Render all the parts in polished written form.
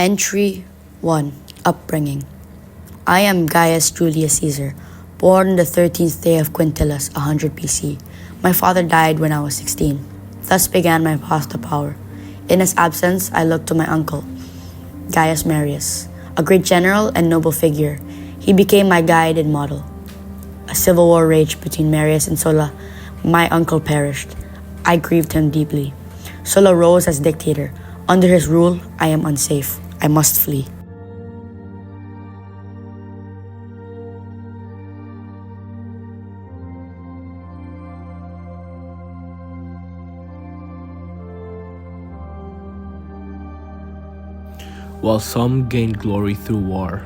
Entry 1. Upbringing. I am Gaius Julius Caesar, born on the 13th day of Quintilis, 100 BC. My father died when I was 16. Thus began my path to power. In his absence, I looked to my uncle, Gaius Marius, a great general and noble figure. He became my guide and model. A civil war raged between Marius and Sulla. My uncle perished. I grieved him deeply. Sulla rose as dictator. Under his rule, I am unsafe. I must flee. While some gained glory through war,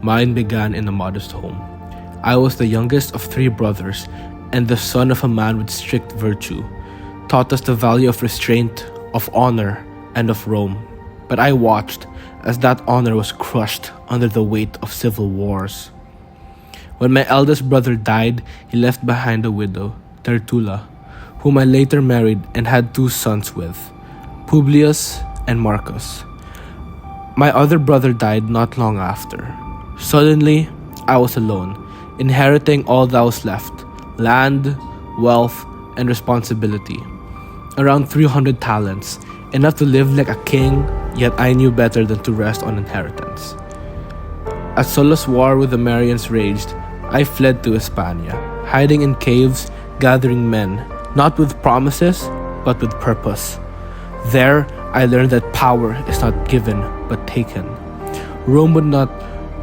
mine began in a modest home. I was the youngest of 3 brothers and the son of a man with strict virtue, taught us the value of restraint, of honor, and of Rome. But I watched as that honor was crushed under the weight of civil wars. When my eldest brother died, he left behind a widow, Tertulla, whom I later married and had 2 sons with, Publius and Marcus. My other brother died not long after. Suddenly, I was alone, inheriting all that was left: land, wealth, and responsibility. Around 300 talents, enough to live like a king, yet I knew better than to rest on inheritance. As Sulla's war with the Marians raged, I fled to Hispania, hiding in caves, gathering men, not with promises, but with purpose. There, I learned that power is not given, but taken. Rome would not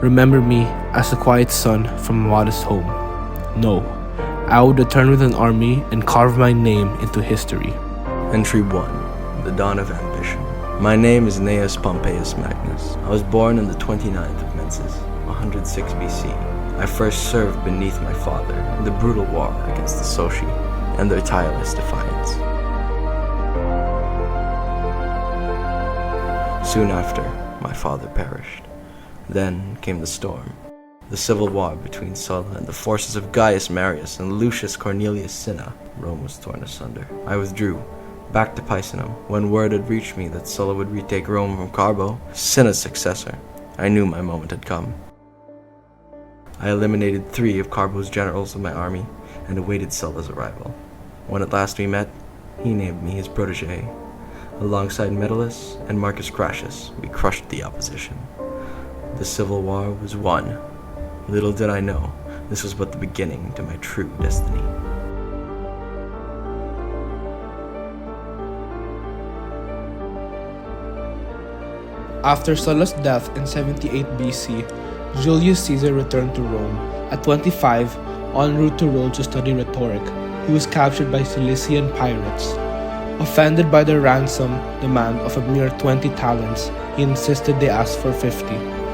remember me as a quiet son from a modest home. No, I would return with an army and carve my name into history. Entry 1. The Dawn of Ambition. My name is Gnaeus Pompeius Magnus. I was born on the 29th of Menses, 106 BC. I first served beneath my father in the brutal war against the Soci and their tireless defiance. Soon after, my father perished. Then came the storm, the civil war between Sulla and the forces of Gaius Marius and Lucius Cornelius Cinna. Rome was torn asunder. I withdrew, back to Picenum, when word had reached me that Sulla would retake Rome from Carbo, Cinna's successor. I knew my moment had come. I eliminated 3 of Carbo's generals of my army and awaited Sulla's arrival. When at last we met, he named me his protege. Alongside Metellus and Marcus Crassus, we crushed the opposition. The civil war was won. Little did I know, this was but the beginning to my true destiny. After Sulla's death in 78 BC, Julius Caesar returned to Rome. At 25, en route to Rhodes to study rhetoric, he was captured by Cilician pirates. Offended by their ransom demand of a mere 20 talents, he insisted they ask for 50.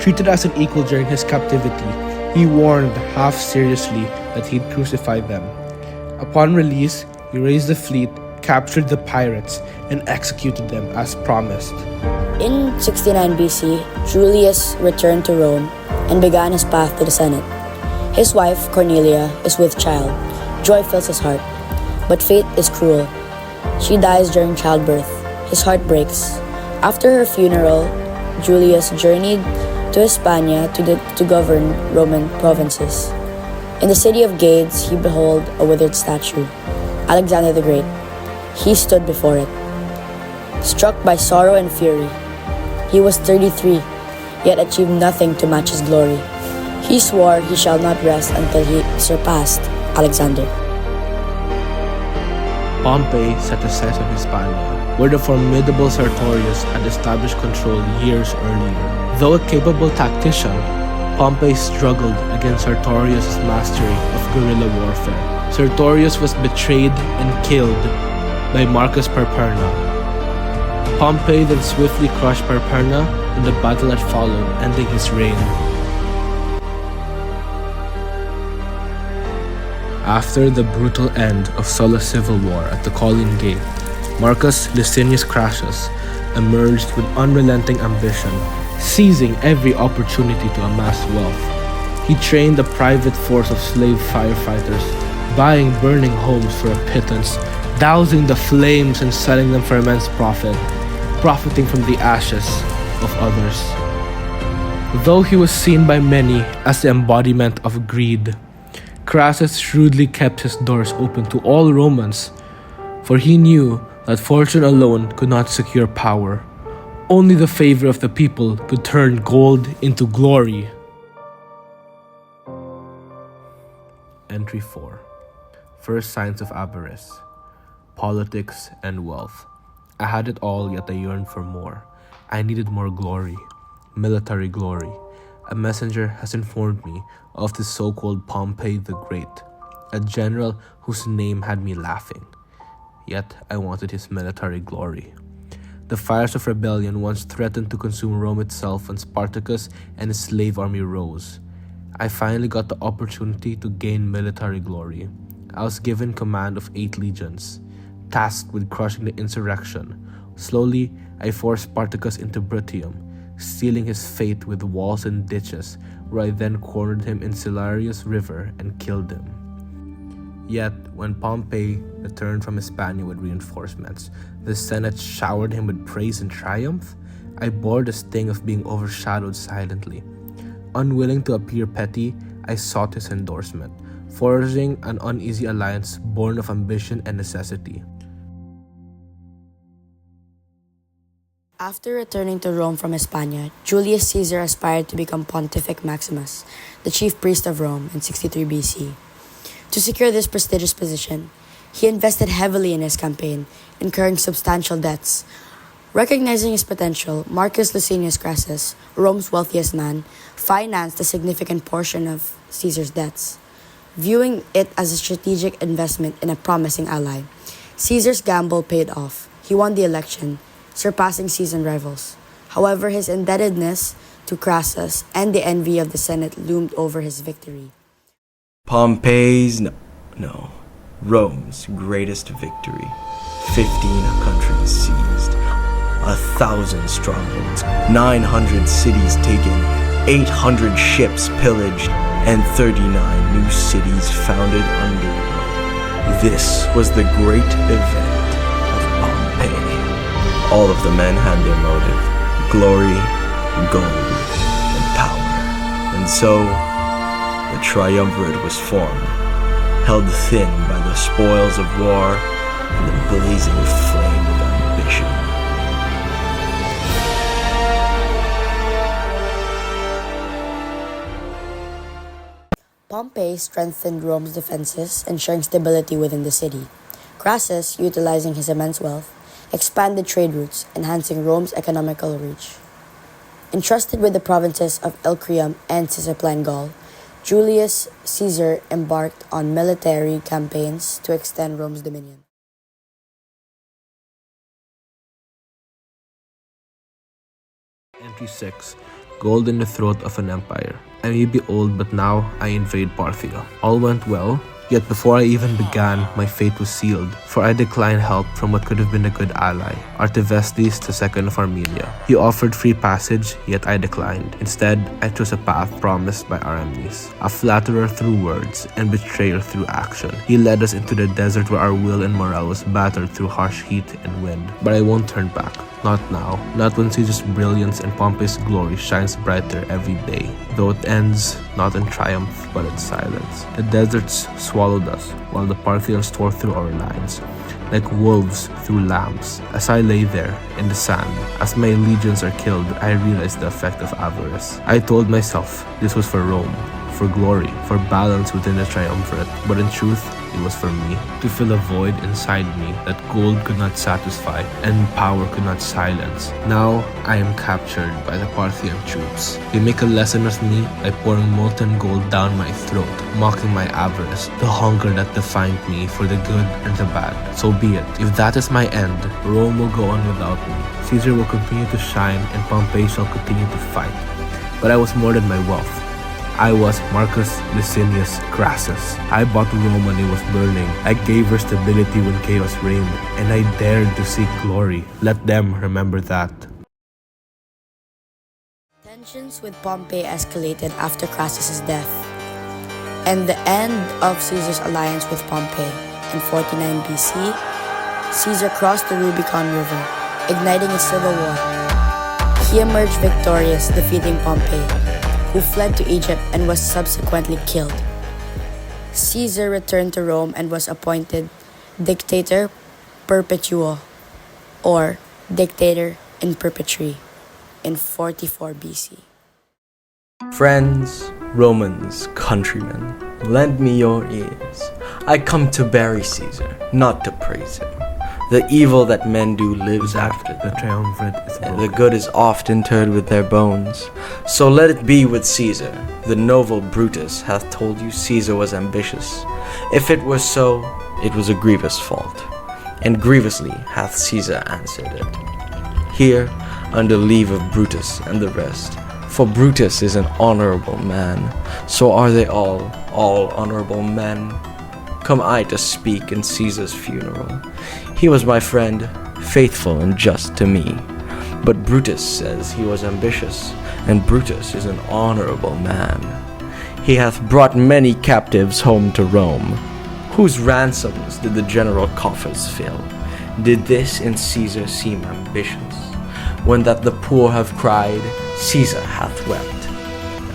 Treated as an equal during his captivity, he warned half seriously that he'd crucify them. Upon release, he raised the fleet, captured the pirates, and executed them as promised. In 69 BC, Julius returned to Rome and began his path to the Senate. His wife, Cornelia, is with child. Joy fills his heart, but fate is cruel. She dies during childbirth. His heart breaks. After her funeral, Julius journeyed to Hispania to govern Roman provinces. In the city of Gades, he beheld a withered statue, Alexander the Great. He stood before it, struck by sorrow and fury. He was 33, yet achieved nothing to match his glory. He swore he shall not rest until he surpassed Alexander. Pompey set the siege of Hispania, where the formidable Sertorius had established control years earlier. Though a capable tactician, Pompey struggled against Sertorius' mastery of guerrilla warfare. Sertorius was betrayed and killed by Marcus Perperna. Pompey then swiftly crushed Perperna in the battle that followed, ending his reign. After the brutal end of Sulla's civil war at the Colline Gate, Marcus Licinius Crassus emerged with unrelenting ambition, seizing every opportunity to amass wealth. He trained a private force of slave firefighters, buying burning homes for a pittance, dousing the flames and selling them for immense profit, profiting from the ashes of others. Though he was seen by many as the embodiment of greed, Crassus shrewdly kept his doors open to all Romans, for he knew that fortune alone could not secure power. Only the favor of the people could turn gold into glory. Entry 4. First signs of avarice. Politics and wealth. I had it all, yet I yearned for more. I needed more glory. Military glory. A messenger has informed me of the so-called Pompey the Great, a general whose name had me laughing. Yet I wanted his military glory. The fires of rebellion once threatened to consume Rome itself when Spartacus and his slave army rose. I finally got the opportunity to gain military glory. I was given command of 8 legions, tasked with crushing the insurrection. Slowly, I forced Spartacus into Bruttium, sealing his fate with walls and ditches, where I then cornered him in Silarius River and killed him. Yet, when Pompey returned from Hispania with reinforcements, the Senate showered him with praise and triumph. I bore the sting of being overshadowed silently. Unwilling to appear petty, I sought his endorsement, forging an uneasy alliance born of ambition and necessity. After returning to Rome from Hispania, Julius Caesar aspired to become Pontifex Maximus, the chief priest of Rome in 63 BC. To secure this prestigious position, he invested heavily in his campaign, incurring substantial debts. Recognizing his potential, Marcus Licinius Crassus, Rome's wealthiest man, financed a significant portion of Caesar's debts. Viewing it as a strategic investment in a promising ally, Caesar's gamble paid off. He won the election, surpassing seasoned rivals. However, his indebtedness to Crassus and the envy of the Senate loomed over his victory. Rome's greatest victory. 15 countries seized, 1,000 strongholds, 900 cities taken, 800 ships pillaged, and 39 new cities founded under Rome. This was the great event of Pompeii. All of the men had their motive: glory, gold, and power. And so, the Triumvirate was formed, held thin by the spoils of war and the blazing flame of ambition. Pompey strengthened Rome's defenses, ensuring stability within the city. Crassus, utilizing his immense wealth, expanded trade routes, enhancing Rome's economical reach. Entrusted with the provinces of Illyrium and Cisalpine Gaul, Julius Caesar embarked on military campaigns to extend Rome's dominion. Entry 6. Gold in the throat of an empire. I may be old, but now I invade Parthia. All went well, yet before I even began, my fate was sealed, for I declined help from what could have been a good ally, Artavasdes II of Armenia. He offered free passage, yet I declined. Instead, I chose a path promised by Aramis, a flatterer through words and betrayer through action. He led us into the desert where our will and morale was battered through harsh heat and wind. But I won't turn back. Not now. Not when Caesar's brilliance and Pompey's glory shines brighter every day, though it ends not in triumph but in silence. The deserts swallowed us, while the Parthians tore through our lines, like wolves through lambs. As I lay there, in the sand, as my legions are killed, I realized the effect of avarice. I told myself this was for Rome, for glory, for balance within the Triumvirate, but in truth, it was for me, to fill a void inside me that gold could not satisfy and power could not silence. Now, I am captured by the Parthian troops. They make a lesson of me by pouring molten gold down my throat, mocking my avarice, the hunger that defined me for the good and the bad. So be it. If that is my end, Rome will go on without me. Caesar will continue to shine and Pompey shall continue to fight. But I was more than my wealth. I was Marcus Licinius Crassus. I bought Rome when it was burning. I gave her stability when chaos reigned, and I dared to seek glory. Let them remember that. Tensions with Pompey escalated after Crassus's death, and the end of Caesar's alliance with Pompey. In 49 BC, Caesar crossed the Rubicon River, igniting a civil war. He emerged victorious, defeating Pompey, who fled to Egypt and was subsequently killed. Caesar returned to Rome and was appointed Dictator Perpetuo, or Dictator in Perpetuity, in 44 BC. Friends, Romans, countrymen, lend me your ears. I come to bury Caesar, not to praise him. The evil that men do lives after The them. triumvirate is broken. The good is oft interred with their bones. So let it be with Caesar. The noble Brutus hath told you Caesar was ambitious. If it were so, it was a grievous fault, and grievously hath Caesar answered it. Here, under leave of Brutus and the rest, for Brutus is an honorable man, so are they all honorable men. Come I to speak in Caesar's funeral. He was my friend, faithful and just to me. But Brutus says he was ambitious, and Brutus is an honorable man. He hath brought many captives home to Rome. Whose ransoms did the general coffers fill? Did this in Caesar seem ambitious? When that the poor have cried, Caesar hath wept.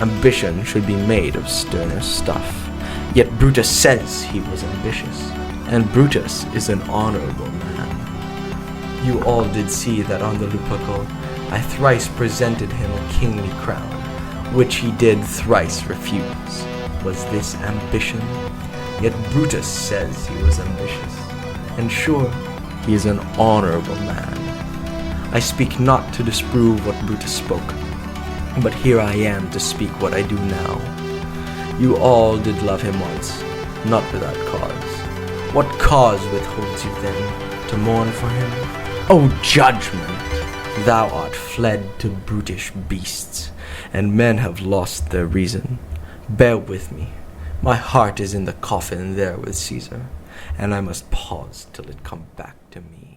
Ambition should be made of sterner stuff. Yet Brutus says he was ambitious, and Brutus is an honorable man. You all did see that on the Lupercal I thrice presented him a kingly crown, which he did thrice refuse. Was this ambition? Yet Brutus says he was ambitious, and sure, he is an honorable man. I speak not to disprove what Brutus spoke, but here I am to speak what I do now. You all did love him once, not without cause. What cause withholds you then to mourn for him? O judgment! Thou art fled to brutish beasts, and men have lost their reason. Bear with me. My heart is in the coffin there with Caesar, and I must pause till it come back to me.